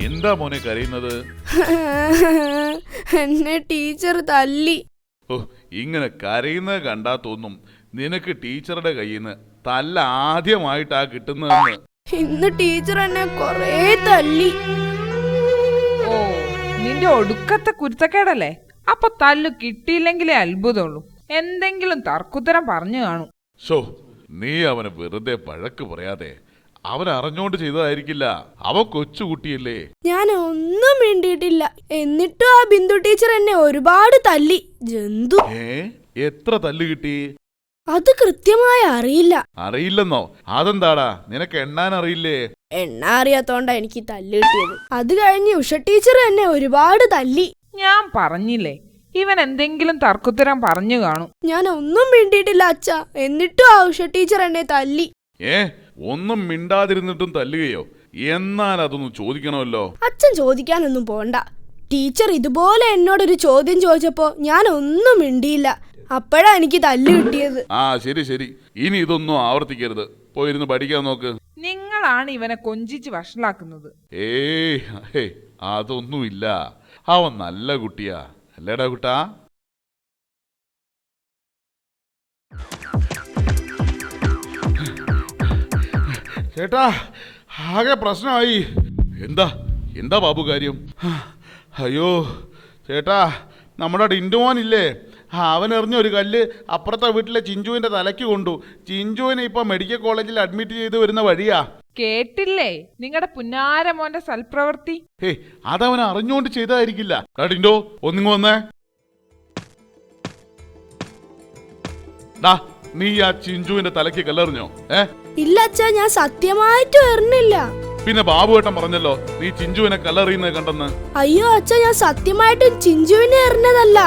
എന്താ മോനെ കരയുന്നത്? എന്നെ ടീച്ചർ തല്ലി. ഓ, ഇങ്ങനെ കരയുന്നത് കണ്ടാ തോന്നും നിനക്ക് ടീച്ചറുടെ കയ്യിൽ നിന്ന് തല്ല ആദ്യമായിട്ടാ കിട്ടുന്നതെന്ന്. ഇന്ന് ടീച്ചർ എന്നെ കൊറേ തല്ലി. ഓ, നിന്റെ ഒടുക്കത്തെ കുരുത്തക്കേടല്ലേ? അപ്പൊ തല്ലു കിട്ടിയില്ലെങ്കിലേ അത്ഭുതമുള്ളൂ. എന്തെങ്കിലും തർക്കുത്തരം പറഞ്ഞു കാണും. ഷോ, നീ അവന് വെറുതെ വഴക്ക് പറയാതെ. അവൻ അറിഞ്ഞോണ്ട് ചെയ്തതായിരിക്കില്ല. അവൻ കൊച്ചുകുട്ടിയല്ലേ. ഞാൻ ഒന്നും മിണ്ടിയിട്ടില്ല. എന്നിട്ടും ആ ബിന്ദു ടീച്ചർ എന്നെ ഒരുപാട് തല്ലി. ജന്തു. എത്ര തല്ല് കിട്ടി? അത് കൃത്യമായി അറിയില്ല. അറിയില്ലെന്നോ? അതെന്താടാ, നിനക്ക് എണ്ണാൻ അറിയില്ലേ? എണ്ണ അറിയാത്തോണ്ടാ എനിക്ക് തല്ല് കിട്ടിയത്. അത് കഴിഞ്ഞ് ഉഷ ടീച്ചർ എന്നെ ഒരുപാട് തല്ലി. ഞാൻ പറഞ്ഞില്ലേ, ഇവൻ എന്തെങ്കിലും തർക്കുത്തരം പറഞ്ഞു കാണും. ഞാൻ ഒന്നും മിണ്ടിയിട്ടില്ല അച്ഛാ. എന്നിട്ടും ആ ഉഷ ടീച്ചർ എന്നെ തല്ലി. ഒന്നും മിണ്ടാതിരുന്നിട്ടും തല്ലുകയോ? എന്നാൽ അതൊന്നും ചോദിക്കണമല്ലോ. അച്ഛൻ ചോദിക്കാനൊന്നും പോണ്ട. ടീച്ചർ ഇതുപോലെ എന്നോടൊരു ചോദ്യം ചോദിച്ചപ്പോ ഞാൻ ഒന്നും മിണ്ടിയില്ല. അപ്പോഴാ എനിക്ക് തല്ല് കിട്ടിയത്. ആ ശരി ശരി, ഇനി ഇതൊന്നും ആവർത്തിക്കരുത്. പോയിരുന്ന് പഠിക്കാൻ നോക്ക്. നിങ്ങളാണ് ഇവനെ കൊഞ്ചിച്ച് വഷളാക്കുന്നത്. അതൊന്നുമില്ല. അവൻ നല്ല കുട്ടിയാ, അല്ലേടാ കുട്ടാ? ചേട്ടാ, ആകെ പ്രശ്നമായി. എന്താ എന്താ ബാബു കാര്യം? അയ്യോ ചേട്ടാ, നമ്മുടെ ഡിൻഡുമോനില്ലേ, അവൻ എറിഞ്ഞ ഒരു കല്ല് അപ്പുറത്തെ വീട്ടിലെ ചിഞ്ചുവിന്റെ തലയ്ക്ക് കൊണ്ടു. ചിഞ്ചുവിനെ ഇപ്പൊ മെഡിക്കൽ കോളേജിൽ അഡ്മിറ്റ് ചെയ്ത് വരുന്ന വഴിയാ. കേട്ടില്ലേ നിങ്ങളുടെ പുന്നാരമോന്റെ സൽപ്രവൃത്തി? അതവൻ അറിഞ്ഞുകൊണ്ട് ചെയ്തതായിരിക്കില്ല. ഡിൻഡോ, ഒന്നിങ്ങ് വന്നേ. നീ ആ ചിഞ്ചുവിന്റെ തലയ്ക്ക് കല്ലെറിഞ്ഞോ? ഇല്ല അച്ഛാ, ഞാൻ സത്യമായിട്ടും എറിഞ്ഞില്ല. പിന്നെ ബാബുവേട്ടൻ പറഞ്ഞല്ലോ നീ ചിഞ്ചുവിനെ കല്ലെറിയുന്നത് കണ്ടെന്ന്. അയ്യോ അച്ഛാ, ഞാൻ സത്യമായിട്ടും ചിഞ്ചുവിനെ എറിഞ്ഞതല്ല.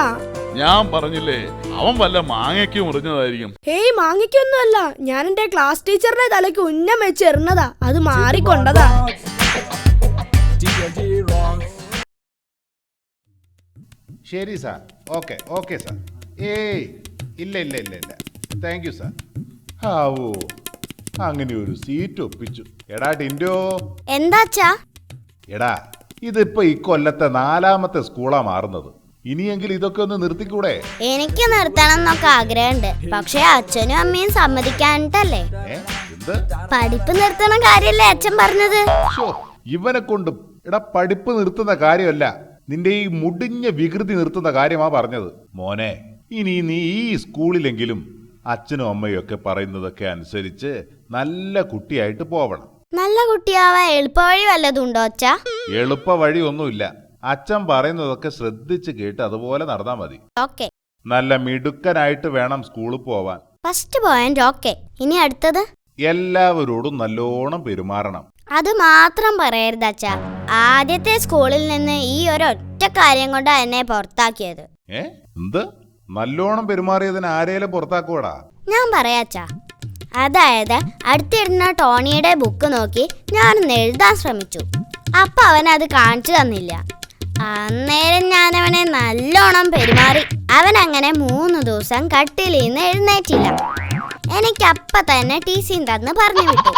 ഞാൻ പറഞ്ഞില്ലേ, അവൻ വല്ല മാങ്ങയ്ക്കും എറിഞ്ഞതായിരിക്കും. മാങ്ങയ്ക്കൊന്നുമല്ല. ഞാൻ എന്റെ ക്ലാസ് ടീച്ചറുടെ തലയ്ക്ക് ഉന്നം വെച്ച് എറിഞ്ഞതാ. അത് മാറിക്കൊണ്ടതാ. ശരി സാർ, ഓക്കെ ഓക്കെ സാർ. ഇല്ല ഇല്ല ഇല്ല ഇല്ല, താങ്ക് യു സാർ. ആവോ, അങ്ങനെ ഒരു സീറ്റ് ഒപ്പിച്ചു. എടാ ടിൻഡോ. എന്താച്ചാ? എടാ, ഇതിപ്പോ ഇക്കൊല്ലത്തെ 4ാമത്തെ സ്കൂളാ മാറുന്നത്. ഇനിയെങ്കിലും ഇതൊക്കെ ഒന്ന് നിർത്തിക്കൂടെ? എനിക്ക് നിർത്തണം എന്നൊക്കെ ആഗ്രഹമുണ്ട്. പക്ഷെ അച്ഛനും അമ്മയും സമ്മതിക്കാനിട്ടല്ലേ. പഠിപ്പ് നിർത്തണ കാര്യല്ലേ അച്ഛൻ പറഞ്ഞത്? ഇവനെ കൊണ്ട് എടാ പഠിപ്പ് നിർത്തുന്ന കാര്യമല്ല, നിന്റെ ഈ മുടിഞ്ഞ വികൃതി നിർത്തുന്ന കാര്യമാ പറഞ്ഞത്. മോനെ, ഇനി നീ ഈ സ്കൂളിലെങ്കിലും അച്ഛനും അമ്മയും ഒക്കെ പറയുന്നതൊക്കെ അനുസരിച്ച് നല്ല കുട്ടിയായിട്ട് പോവണം. നല്ല കുട്ടിയാവാൻ എളുപ്പവഴി വല്ലതുണ്ടോ അച്ഛാ? എളുപ്പ വഴി ഒന്നുമില്ല. അച്ഛൻ പറയുന്നതൊക്കെ ശ്രദ്ധിച്ച് കേട്ട് അതുപോലെ നടന്നാ മതി. ഓക്കെ. നല്ല മിടുക്കനായിട്ട് വേണം സ്കൂളിൽ പോവാൻ. First point okay. ഇനി അടുത്തത്? എല്ലാവരോടും നല്ലോണം പെരുമാറണം. അത് മാത്രം പറയരുത് അച്ഛാ. ആദ്യത്തെ സ്കൂളിൽ നിന്ന് ഈ ഒരൊറ്റ കാര്യം കൊണ്ട് എന്നെ പുറത്താക്കിയത്. എന്ത്? നല്ലോണം പെരുമാറിയതിന് ആരേലും പുറത്താക്കൂടാ? ഞാൻ പറയാച്ചാ. അതായത് അടുത്തിരുന്ന ടോണിയുടെ ബുക്ക് നോക്കി ഞാനൊന്ന് എഴുതാൻ ശ്രമിച്ചു. അപ്പൊ അവൻ അത് കാണിച്ചു തന്നില്ല. അന്നേരം ഞാൻ അവനെ നല്ലോണം പെരുമാറി. അവൻ അങ്ങനെ 3 ദിവസം കട്ടിലിൽ നിന്ന് എഴുന്നേറ്റില്ല. എനിക്കപ്പ തന്നെ ടീസിയും തന്ന് പറഞ്ഞു വിട്ടു.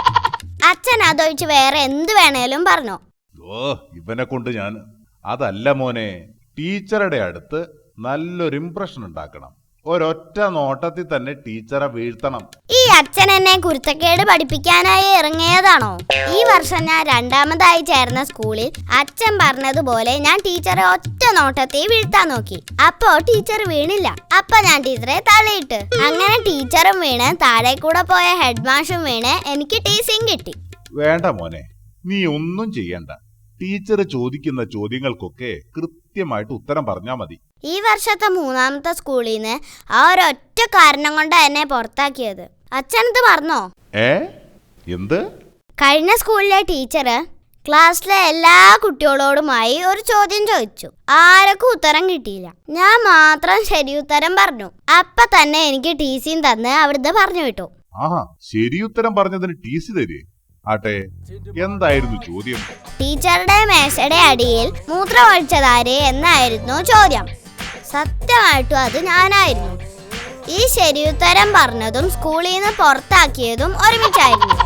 അച്ഛൻ അതൊഴിച്ച് വേറെ എന്ത് വേണേലും പറഞ്ഞോ? ഇവനെ കൊണ്ട് ഞാൻ അതല്ല മോനെ, ടീച്ചറുടെ അടുത്ത് നല്ലൊരു ഇംപ്രഷൻ ഉണ്ടാക്കണം. ഒരൊറ്റ നോട്ടത്തിൽ തന്നെ ടീച്ചറെ വീഴ്ത്തണം. ഈ അച്ഛൻ എന്നെ കുരുത്തക്കേട് പഠിപ്പിക്കാനായി ഇറങ്ങിയതാണോ? ഈ വർഷം ഞാൻ 2ാമതായി ചേർന്ന സ്കൂളിൽ അച്ഛൻ പറഞ്ഞതുപോലെ ഞാൻ ടീച്ചറെ ഒറ്റ നോട്ടത്തിൽ വീഴ്ത്താൻ നോക്കി. അപ്പോ ടീച്ചർ വീണില്ല. അപ്പൊ ഞാൻ ടീച്ചറെ തലയിട്ട്. അങ്ങനെ ടീച്ചറും വീണ്, താഴെ കൂടെ പോയ ഹെഡ് മാഷും വീണ്, എനിക്ക് ടീസിങ് കിട്ടി. വേണ്ട മോനെ, നീ ഒന്നും ചെയ്യണ്ട. ടീച്ചർ ചോദിക്കുന്ന ചോദ്യങ്ങൾക്കൊക്കെ കൃത്യമായിട്ട് ഉത്തരം പറഞ്ഞാ മതി. ഈ വർഷത്തെ 3ാമത്തെ സ്കൂളിൽ നിന്ന് ആ ഒരൊറ്റ കാരണം കൊണ്ട് എന്നെ പുറത്താക്കിയത്. അച്ഛനത് മറന്നോ? എന്ത്? കഴിഞ്ഞ സ്കൂളിലെ ടീച്ചർ ക്ലാസ്സിലെ എല്ലാ കുട്ടികളോടുമായി ഒരു ചോദ്യം ചോദിച്ചു. ആർക്കും ഉത്തരം കിട്ടിയില്ല. ഞാൻ മാത്രം ശരി ഉത്തരം പറഞ്ഞു. അപ്പൊ തന്നെ എനിക്ക് ടീസിയും തന്ന് അവിടുന്ന് പറഞ്ഞു വിട്ടു. ശരി ഉത്തരം പറഞ്ഞതിന് ടീസി തരേ? ആട്ടെ, എന്തായിരുന്നു ചോദ്യം? ടീച്ചറുടെ മേശയുടെ അടിയിൽ മൂത്രം ഒഴിച്ചതാര് എന്നായിരുന്നു ചോദ്യം. സത്യമായിട്ടും അത് ഞാനായിരുന്നു. ഈ ശരിയുത്തരം പറഞ്ഞതും സ്കൂളിൽ നിന്ന് പുറത്താക്കിയതും ഒരുമിച്ചായിരുന്നു.